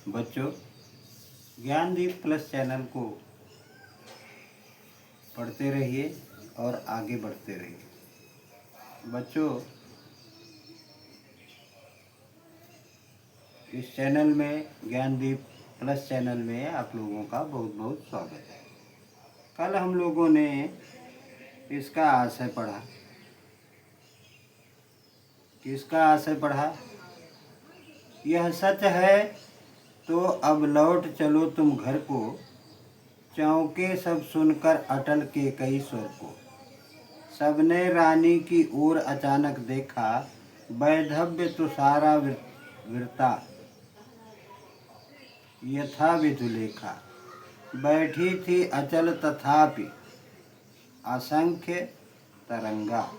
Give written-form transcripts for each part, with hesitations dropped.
बच्चों, Gyandeep plus channel को पढ़ते रहिए और आगे बढ़ते रहिए। बच्चों, इस चैनल में, ज्ञानदीप प्लस चैनल में आप लोगों का बहुत बहुत स्वागत है। कल हम लोगों ने इसका आशय पढ़ा। किसका आशय पढ़ा? यह सच है तो अब लौट चलो तुम घर को, चौंके सब सुनकर अटल के कई स्वर को। सबने रानी की ओर अचानक देखा, वैधव्य तो सारा वृता यथा विधुलेखा। बैठी थी अचल तथापि असंख्य तरंगा,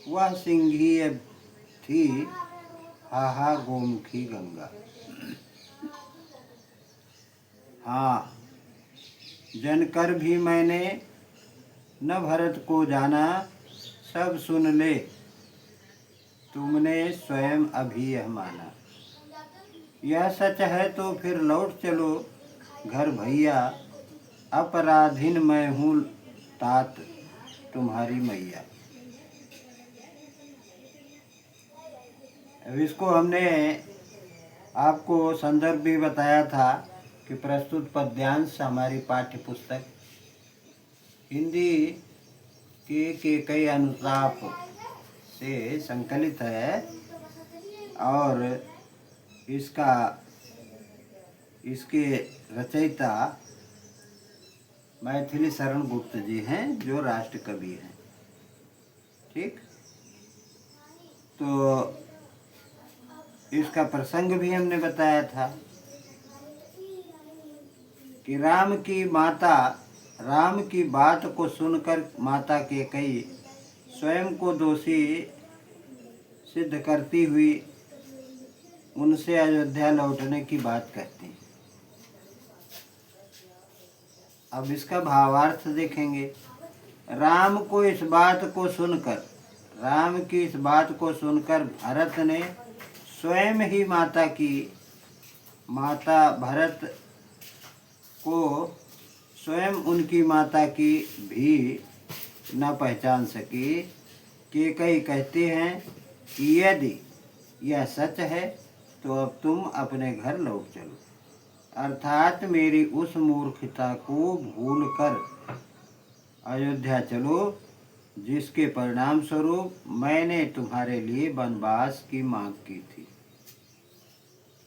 वह सिंघीय थी हाहा गोमुखी गंगा। हाँ, जनकर भी मैंने न भरत को जाना, सब सुन ले तुमने स्वयं अभी यह माना। यह सच है तो फिर लौट चलो घर भैया, अपराधीन मैं हूँ तात तुम्हारी मैया। अब इसको हमने आपको संदर्भ भी बताया था कि प्रस्तुत पद्यांश हमारी पाठ्य पुस्तक हिंदी के कई अनुताप से संकलित है और इसके रचयिता मैथिली शरण गुप्त जी हैं, जो राष्ट्र कवि हैं। ठीक, तो इसका प्रसंग भी हमने बताया था कि राम की बात को सुनकर माता कैकेयी स्वयं को दोषी सिद्ध करती हुई उनसे अयोध्या लौटने की बात कहती हैं। अब इसका भावार्थ देखेंगे। राम की इस बात को सुनकर भरत ने स्वयं ही भरत को स्वयं उनकी माता की भी न पहचान सकी। कैकेयी कहती हैं कि यदि यह सच है तो अब तुम अपने घर लौट चलो, अर्थात मेरी उस मूर्खता को भूलकर अयोध्या चलो जिसके परिणाम स्वरूप मैंने तुम्हारे लिए वनवास की मांग की थी।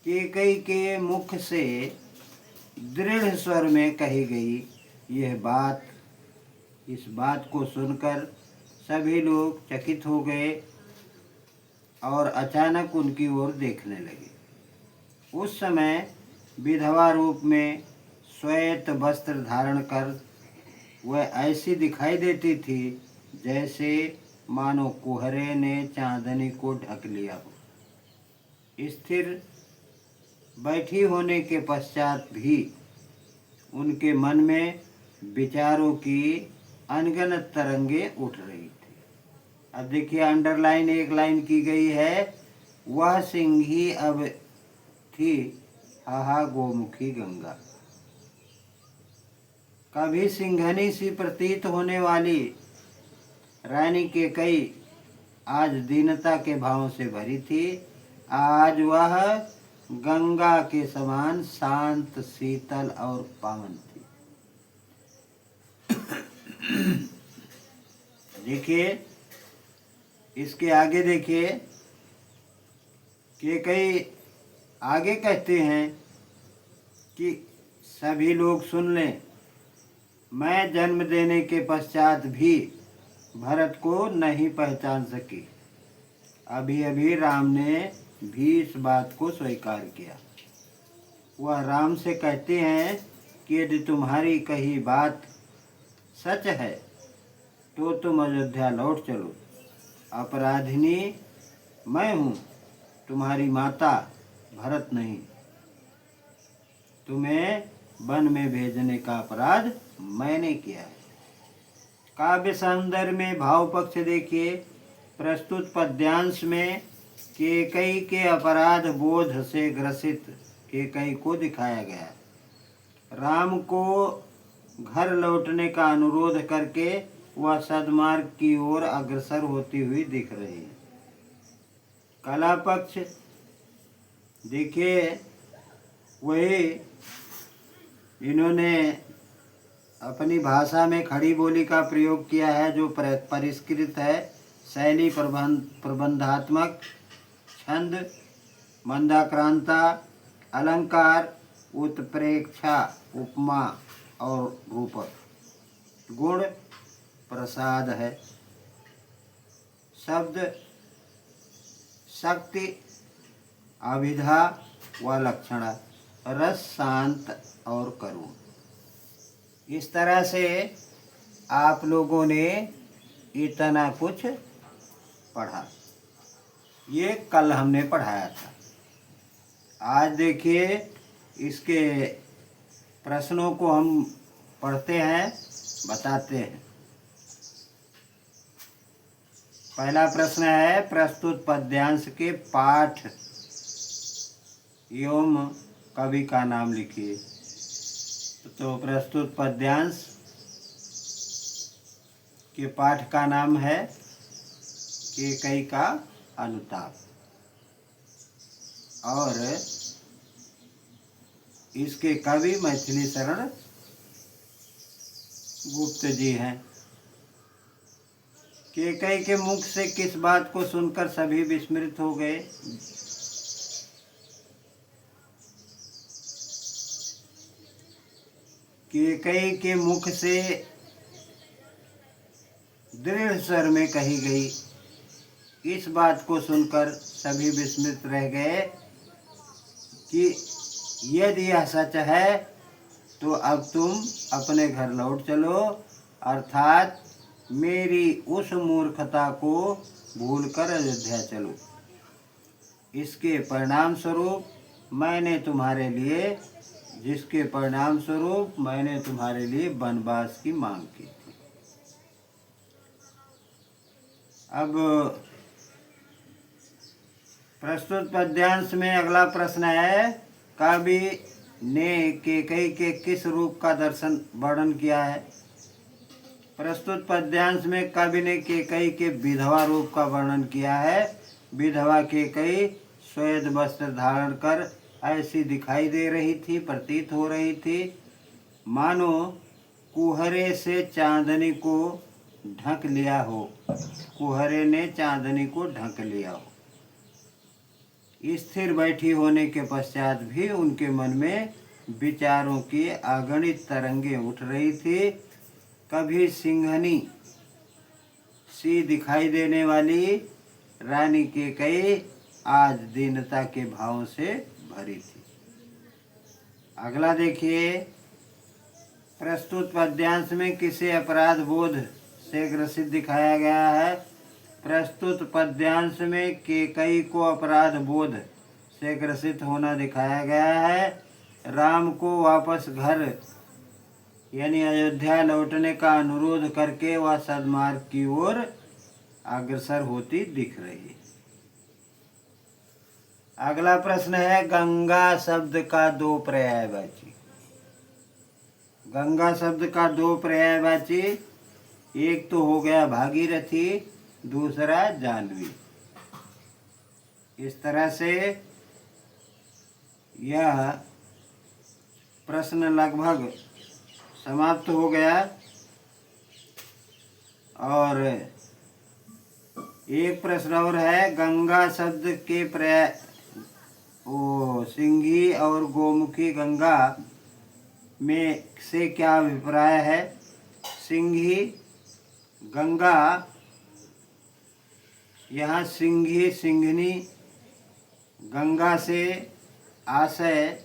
कैकेयी के मुख से दृढ़ स्वर में कही गई यह बात, इस बात को सुनकर सभी लोग चकित हो गए और अचानक उनकी ओर देखने लगे। उस समय विधवा रूप में श्वेत वस्त्र धारण कर वह ऐसी दिखाई देती थी जैसे मानो कुहरे ने चांदनी को ढक लिया हो। स्थिर बैठी होने के पश्चात भी उनके मन में विचारों की अनगिनत तरंगे उठ रही थी। अब देखिए, अंडरलाइन एक लाइन की गई है, वह सिंघी अब थी हाहा गोमुखी गंगा। कभी सिंघनी सी प्रतीत होने वाली रानी कैकेयी आज दीनता के भाव से भरी थी। आज वह गंगा के समान शांत, शीतल और पावन थी। देखिए, इसके आगे देखिए, कैकेयी आगे कहते हैं कि सभी लोग सुन लें, मैं जन्म देने के पश्चात भी भरत को नहीं पहचान सकी। अभी अभी राम ने भी इस बात को स्वीकार किया। वह राम से कहते हैं कि यदि तुम्हारी कही बात सच है तो तुम अयोध्या लौट चलो, अपराधिनी मैं हूँ तुम्हारी माता, भरत नहीं। तुम्हें वन में भेजने का अपराध मैंने किया है। काव्य सौंदर्य में भाव पक्ष देखिए। प्रस्तुत पद्यांश में कैकेयी के अपराध बोध से ग्रसित केकई को दिखाया गया। राम को घर लौटने का अनुरोध करके वह सद्मार्ग की ओर अग्रसर होती हुई दिख रही है। कला पक्ष देखिए, वही इन्होंने अपनी भाषा में खड़ी बोली का प्रयोग किया है जो परिष्कृत है। शैली प्रबंधात्मक, छंद, मंदाक्रांता, अलंकार, उत्प्रेक्षा, उपमा और रूपक, गुण प्रसाद है। शब्द शक्ति, अभिधा व लक्षण, रस शांत और करुण। इस तरह से आप लोगों ने इतना कुछ पढ़ा। ये कल हमने पढ़ाया था। आज देखिए इसके प्रश्नों को हम पढ़ते हैं, बताते हैं। पहला प्रश्न है, प्रस्तुत पद्यांश के पाठ एवं कवि का नाम लिखिए। तो प्रस्तुत पद्यांश के पाठ का नाम है केकई का अनुताप, और इसके कवि मैथिली शरण गुप्त जी हैं। केकई के मुख से किस बात को सुनकर सभी विस्मृत हो गए? केकई के मुख से दृढ़ स्वर में कही गई इस बात को सुनकर सभी विस्मित रह गए कि यदि यह सच है तो अब तुम अपने घर लौट चलो, अर्थात मेरी उस मूर्खता को भूलकर अयोध्या चलो। इसके परिणाम स्वरूप मैंने तुम्हारे लिए वनवास की मांग की थी। अब प्रस्तुत पद्यांश में अगला प्रश्न है, कवि ने केकई के किस रूप का वर्णन किया है? प्रस्तुत पद्यांश में कवि ने केकई के विधवा रूप का वर्णन किया है। विधवा केकई श्वेत वस्त्र धारण कर ऐसी दिखाई दे रही थी, प्रतीत हो रही थी, मानो कुहरे से चांदनी को ढक लिया हो, कुहरे ने चांदनी को ढक लिया हो। स्थिर बैठी होने के पश्चात भी उनके मन में विचारों की अगणित तरंगें उठ रही थी। कभी सिंहनी सी दिखाई देने वाली रानी केकई आज दीनता के भाव से भरी थी। अगला देखिए, प्रस्तुत पद्यांश में किसे अपराध बोध से ग्रसित दिखाया गया है? प्रस्तुत पद्यांश में केकई को अपराध बोध से ग्रसित होना दिखाया गया है। राम को वापस घर यानी अयोध्या लौटने का अनुरोध करके वह सद्मार्ग की ओर अग्रसर होती दिख रही है। अगला प्रश्न है, गंगा शब्द का दो पर्यायवाची। गंगा शब्द का दो पर्यायवाची, एक तो हो गया भागीरथी, दूसरा जाह्नवी। इस तरह से यह प्रश्न लगभग समाप्त हो गया। और एक प्रश्न और है, गंगा शब्द के सिंघी और गोमुखी गंगा में से क्या अभिप्राय है? सिंघी गंगा, यहाँ सिंघी सिंघनी गंगा से आशय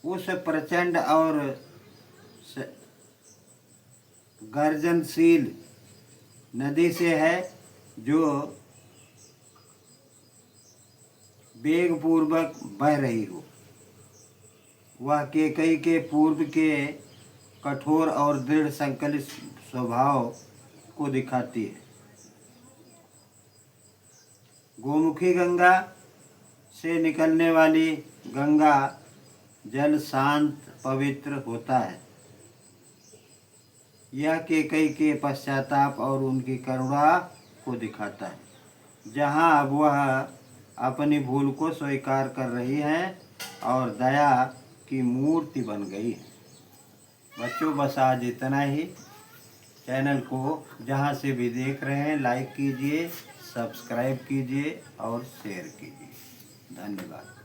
उस प्रचंड और गर्जनशील नदी से है जो वेग पूर्वक बह रही हो। वह केकई के पूर्व के कठोर और दृढ़ संकलित स्वभाव को दिखाती है। गोमुखी गंगा से निकलने वाली गंगा जल शांत पवित्र होता है। यह कैकेयी के पश्चाताप और उनकी करुणा को दिखाता है, जहाँ अब वह अपनी भूल को स्वीकार कर रही है और दया की मूर्ति बन गई है। बच्चों बस आज इतना ही। चैनल को जहाँ से भी देख रहे हैं लाइक कीजिए, सब्सक्राइब कीजिए और शेयर कीजिए। धन्यवाद।